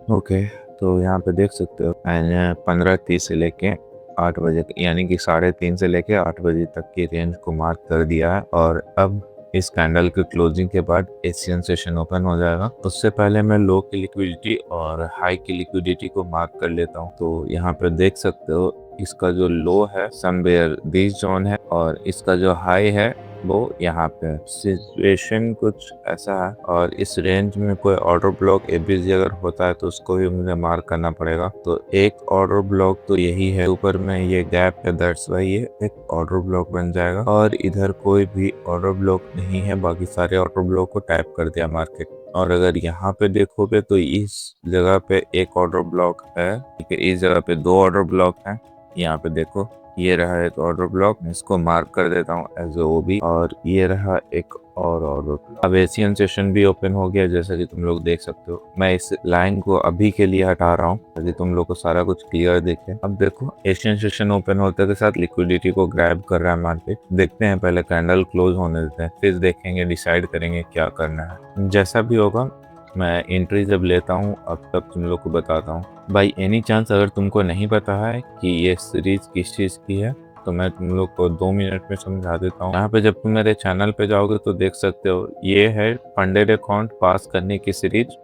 Okay, तो यहाँ पे देख सकते हो मैंने 15:30 से लेके 8 बजे यानी कि 3:30 से लेके 8 बजे तक की रेंज को मार्क कर दिया है। और अब इस कैंडल के क्लोजिंग के बाद एशियन सेशन ओपन हो जाएगा। उससे पहले मैं लो की लिक्विडिटी और हाई की लिक्विडिटी को मार्क कर लेता हूँ। तो यहाँ पे देख सकते हो इसका जो लो है समवेयर दिस जोन है और इसका जो हाई है वो यहाँ पे। सिचुएशन कुछ ऐसा है और इस रेंज में कोई ऑर्डर ब्लॉक एबीसी अगर होता है तो उसको भी मुझे मार्क करना पड़ेगा। तो एक ऑर्डर ब्लॉक तो यही है, ऊपर में ये गैप है, दैट्स वाई ये एक ऑर्डर ब्लॉक बन जाएगा। और इधर कोई भी ऑर्डर ब्लॉक नहीं है, बाकी सारे ऑर्डर ब्लॉक को टैप कर दिया मार्केट। और अगर यहाँ पे देखोगे तो इस जगह पे एक ऑर्डर ब्लॉक है, ठीक है, इस जगह पे 2 ऑर्डर ब्लॉक है। यहाँ पे देखो ये रहा एक ऑर्डर ब्लॉक, इसको मार्क कर देता हूँ एज ओबी। और ये रहा एक और ऑर्डर ब्लॉक। अब एशियन सेशन भी ओपन हो गया जैसा कि तुम लोग देख सकते हो। मैं इस लाइन को अभी के लिए हटा रहा हूँ ताकि तुम लोग को सारा कुछ क्लियर दिखे। अब देखो एशियन सेशन ओपन होते के साथ लिक्विडिटी को ग्रैब कर रहा है मार्केट। देखते हैं, पहले कैंडल क्लोज होने देते हैं, फिर देखेंगे, डिसाइड करेंगे क्या करना है। जैसा भी होगा मैं एंट्री जब लेता हूँ अब तक तुम लोग को बताता हूँ। बाई एनी चांस अगर तुमको नहीं पता है कि ये सीरीज किस चीज़ की है तो मैं तुम लोग को 2 मिनट में समझा देता हूँ। यहाँ पे जब तुम मेरे चैनल पे जाओगे तो देख सकते हो ये है फंडेड अकाउंट पास करने की सीरीज।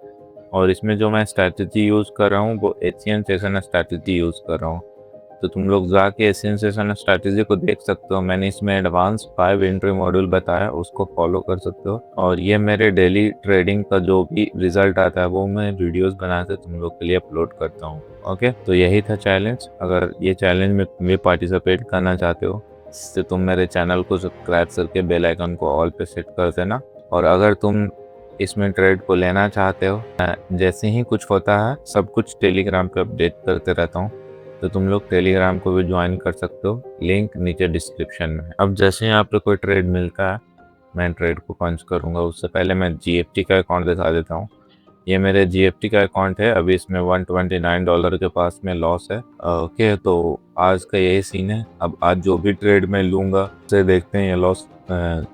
और इसमें जो मैं स्ट्रैटेजी यूज़ कर रहा हूँ वो एशियन सेशन स्ट्रैटेजी यूज़ कर रहा हूँ। तो तुम लोग जाके एशियन सेशन स्ट्रैटेजी को देख सकते हो। मैंने इसमें एडवांस 5 एंट्री मॉड्यूल बताया, उसको फॉलो कर सकते हो। और ये मेरे डेली ट्रेडिंग का जो भी रिजल्ट आता है वो मैं वीडियोस बना के तुम लोग के लिए अपलोड करता हूँ। ओके, तो यही था चैलेंज। अगर ये चैलेंज में तुम भी पार्टिसिपेट करना चाहते हो तो तुम मेरे चैनल को सब्सक्राइब करके बेल आइकन को ऑल पे सेट कर देना। और अगर तुम इसमें ट्रेड को लेना चाहते हो, जैसे ही कुछ होता है सब कुछ टेलीग्राम पे अपडेट करते रहता हूँ, तो तुम लोग टेलीग्राम को भी ज्वाइन कर सकते हो, लिंक नीचे डिस्क्रिप्शन में है। अब जैसे यहाँ पे कोई ट्रेड मिलता है मैं ट्रेड को पंच करूँगा, उससे पहले मैं जीएफटी का अकाउंट दिखा देता हूँ। ये मेरे जीएफटी का अकाउंट है, अभी इसमें $129 के पास में लॉस है। ओके, तो आज का यही सीन है। अब आज जो भी ट्रेड मैं लूँगा उससे देखते हैं ये लॉस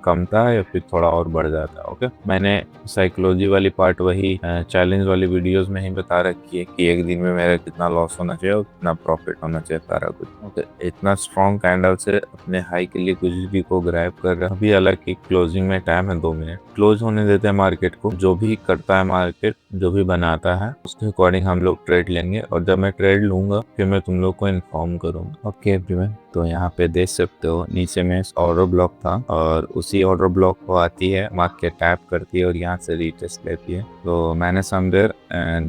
कमता है या फिर थोड़ा और बढ़ जाता है। ओके, मैंने साइकोलॉजी वाली पार्ट वही चैलेंज वाली वीडियोस में ही बता रखी है कि एक दिन में मेरा कितना लॉस होना चाहिए और कितना प्रॉफिट होना चाहिए, सारा कुछ। ओके, इतना स्ट्रॉन्ग कैंडल से अपने हाई के लिए कुछ भी को ग्रैब कर रहा है। अभी हालांकि क्लोजिंग में टाइम है 2 मिनट, क्लोज होने देते हैं मार्केट को। जो भी करता है मार्केट, जो भी बनाता है उसके अकॉर्डिंग हम लोग ट्रेड लेंगे। और जब मैं ट्रेड लूंगा फिर मैं तुम लोग को इन्फॉर्म करूंगा। ओके एवरीवन, तो यहाँ पे देख सकते हो नीचे में ऑर्डर ब्लॉक था और उसी ऑर्डर ब्लॉक को आती है, मार्केट टैप करती है और यहाँ से रीटेस्ट लेती है। तो मैंने समवेयर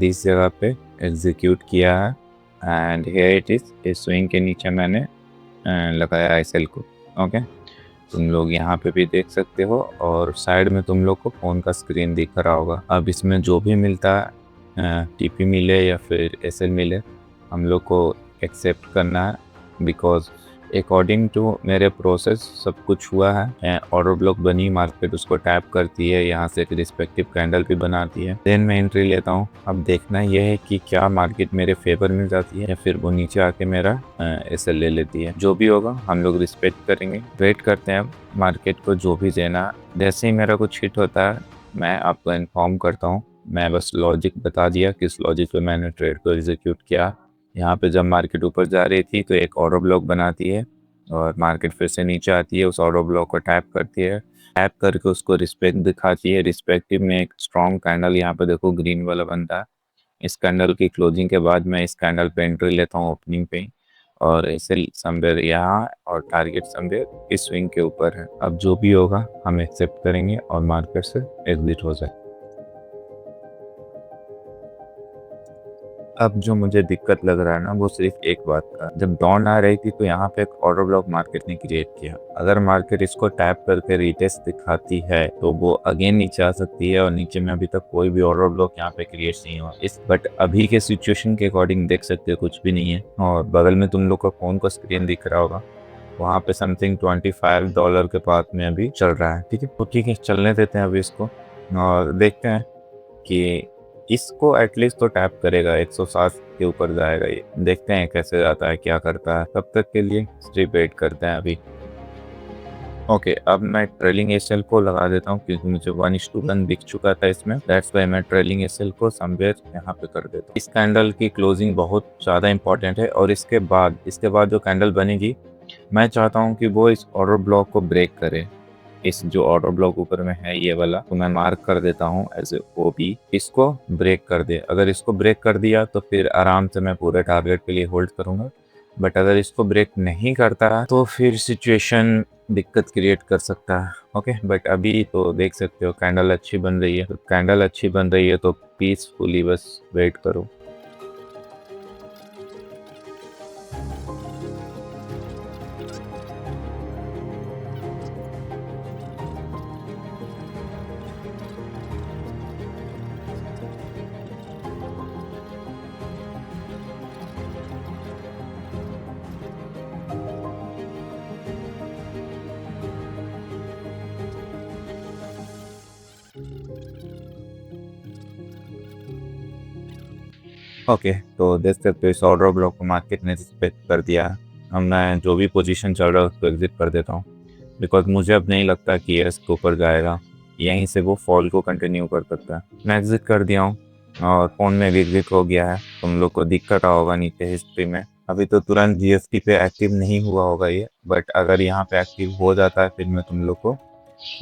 इस जगह पे एग्जीक्यूट किया है एंड हियर इट इज। इस स्विंग के नीचे मैंने लगाया है सेल को। ओके, तुम लोग यहाँ पे भी देख सकते हो और साइड में तुम लोग को फोन का स्क्रीन दिख रहा होगा। अब इसमें जो भी मिलता है टीपी मिले या फिर एसएल मिले, हम लोग को एक्सेप्ट करना है बिकॉज अकॉर्डिंग टू मेरे प्रोसेस सब कुछ हुआ है। ऑर्डर ब्लॉक बनी, मार्केट उसको टैप करती है, यहाँ से एक रिस्पेक्टिव कैंडल भी बनाती है, देन मैं एंट्री लेता हूँ। अब देखना यह है कि क्या मार्केट मेरे फेवर में जाती है या फिर वो नीचे आके मेरा एसएल ले लेती है। जो भी होगा हम लोग रिस्पेक्ट करेंगे, वेट करते हैं मार्केट को जो भी देना। जैसे ही मेरा कुछ हिट होता है मैं आपको इन्फॉर्म करता हूँ। मैं बस लॉजिक बता दिया किस लॉजिक पे मैंने ट्रेड को एग्जीक्यूट किया। यहाँ पे जब मार्केट ऊपर जा रही थी तो एक ऑर्डर ब्लॉक बनाती है और मार्केट फिर से नीचे आती है, उस ऑर्डर ब्लॉक को टैप करती है, टैप करके उसको रिस्पेक्ट दिखाती है। रिस्पेक्टिव में एक स्ट्रॉन्ग कैंडल यहाँ पे देखो ग्रीन वाला बनता है। इस कैंडल की क्लोजिंग के बाद मैं इस कैंडल पे एंट्री लेता हूँ ओपनिंग पे ही, और इसे समवेयर यहाँ और टारगेट समवेयर इस स्विंग के ऊपर है। अब जो भी होगा हम एक्सेप्ट करेंगे और मार्केट से एग्जिट हो जाए। अब जो मुझे दिक्कत लग रहा है ना वो सिर्फ एक बात का, जब डाउन आ रही थी तो यहाँ पे एक ऑर्डर ब्लॉक मार्केट ने क्रिएट किया। अगर मार्केट इसको टैप करके रिटेस्ट दिखाती है तो वो अगेन नीचे आ सकती है और नीचे में अभी तक कोई भी ऑर्डर ब्लॉक यहाँ पे क्रिएट नहीं हुआ इस, बट अभी के सिचुएशन के अकॉर्डिंग देख सकते हो कुछ भी नहीं है। और बगल में तुम लोग का फोन का स्क्रीन दिख रहा होगा, वहाँ पे समथिंग $25 के पास में अभी चल रहा है। ठीक है, तो ठीक है, चलने देते हैं अभी इसको और देखते हैं कि इसको एटलीस्ट तो टैप करेगा, 160 के ऊपर जाएगा। ये देखते हैं कैसे जाता है, क्या करता है। तब तक के लिए स्ट्रिप वेट करते हैं अभी। ओके, अब मैं ट्रेलिंग एसएल को लगा देता हूँ क्योंकि मुझे 1:1 दिख चुका था इसमें। दैट्स वाई मैं ट्रेलिंग एसएल को समवेयर यहाँ पे कर देता हूँ। इस कैंडल की क्लोजिंग बहुत ज़्यादा इंपॉर्टेंट है और इसके बाद जो कैंडल बनेगी, मैं चाहता हूँ कि वो इस ऑर्डर ब्लॉक को ब्रेक करे। इस जो ऑर्डर ब्लॉक ऊपर में है ये वाला, तो मैं मार्क कर देता हूँ एज ए ओबी, इसको ब्रेक कर दे। अगर इसको ब्रेक कर दिया तो फिर आराम से मैं पूरे टारगेट के लिए होल्ड करूँगा। बट अगर इसको ब्रेक नहीं करता तो फिर सिचुएशन दिक्कत क्रिएट कर सकता है। ओके, बट अभी तो देख सकते हो कैंडल अच्छी बन रही है। तो कैंडल अच्छी बन रही है तो पीसफुली बस वेट करो। ओके, तो देख सकते हो इस ऑर्डर ब्लॉक को मार्केट ने रिस्पेक्ट कर दिया। अब मैं जो भी पोजीशन चल रहा है उसको एग्जिट कर देता हूँ, बिकॉज मुझे अब नहीं लगता कि ये इसके ऊपर जाएगा, यहीं से वो फॉल को कंटिन्यू कर सकता है। मैं एग्जिट कर दिया हूँ और फ़ोन में भी एग्जिट हो गया है। तुम लोग को दिक्कत होगा नीचे हिस्ट्री में, अभी तो तुरंत जीएसटी पे एक्टिव नहीं हुआ होगा ये, बट अगर यहाँ पे एक्टिव हो जाता है फिर मैं तुम लोग को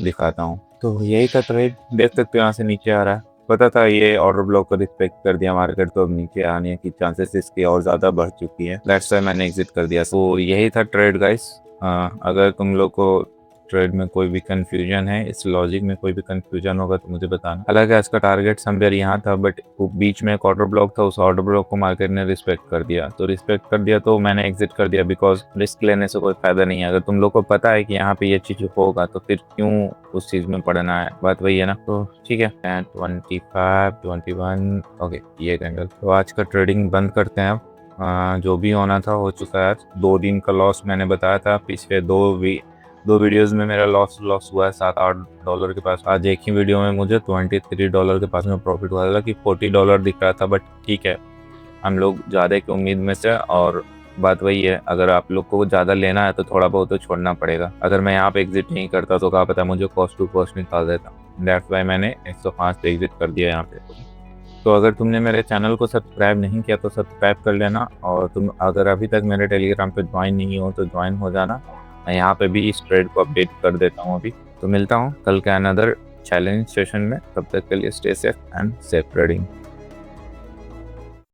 दिखाता हूँ। तो यही था ट्रेड, देख सकते हो यहाँ से नीचे आ रहा है। पता था ये ऑर्डर ब्लॉक को रिस्पेक्ट कर दिया मार्केट, तो अब नीचे आने की चांसेस इसकी और ज़्यादा बढ़ चुकी है। दैट्स व्हाई मैंने एग्जिट कर दिया। तो यही था ट्रेड गाइस। अगर तुम लोग को ट्रेड में कोई भी कंफ्यूजन है, इस लॉजिक में कोई भी कंफ्यूजन होगा तो मुझे बताना। हालांकि आज का टारगेट समवेयर यहाँ था, बट बीच में एक ऑर्डर ब्लॉक था, उस ऑर्डर ब्लॉक को मार्केट ने रिस्पेक्ट कर दिया। तो रिस्पेक्ट कर दिया तो मैंने एग्जिट कर दिया, बिकॉज रिस्क लेने से कोई फायदा नहीं है। अगर तुम लोग को पता है कि यहाँ पे ये चीज होगा तो फिर क्यों उस चीज में पड़ना है, बात वही है ना। तो ठीक है, 25, 21, ओके ये कैंडल। तो आज का ट्रेडिंग बंद करते हैं अब। जो भी होना था हो चुका है। 2 दिन का लॉस मैंने बताया था, पिछले दो वीडियोस में मेरा लॉस हुआ है $7-8 के पास। आज एक ही वीडियो में मुझे $23 के पास में प्रॉफिट हुआ था कि $40 दिख रहा था, बट ठीक है, हम लोग ज़्यादा की उम्मीद में से। और बात वही है, अगर आप लोग को ज़्यादा लेना है तो थोड़ा बहुत तो छोड़ना पड़ेगा। अगर मैं यहाँ पे एग्जिट नहीं करता तो क्या पता मुझे कॉस्ट टू कॉस्ट निकाल देता। दैट्स वाई मैंने 105 पे एग्जिट कर दिया यहाँ पे। तो अगर तुमने मेरे चैनल को सब्सक्राइब नहीं किया तो सब्सक्राइब कर लेना, और तुम अगर अभी तक मेरे टेलीग्राम पे ज्वाइन नहीं हो तो ज्वाइन हो जाना। मैं यहाँ पे भी इस ट्रेड को अपडेट कर देता हूँ अभी। तो मिलता हूँ कल के अनदर चैलेंज सेशन में, तब तक के लिए stay safe and safe trading.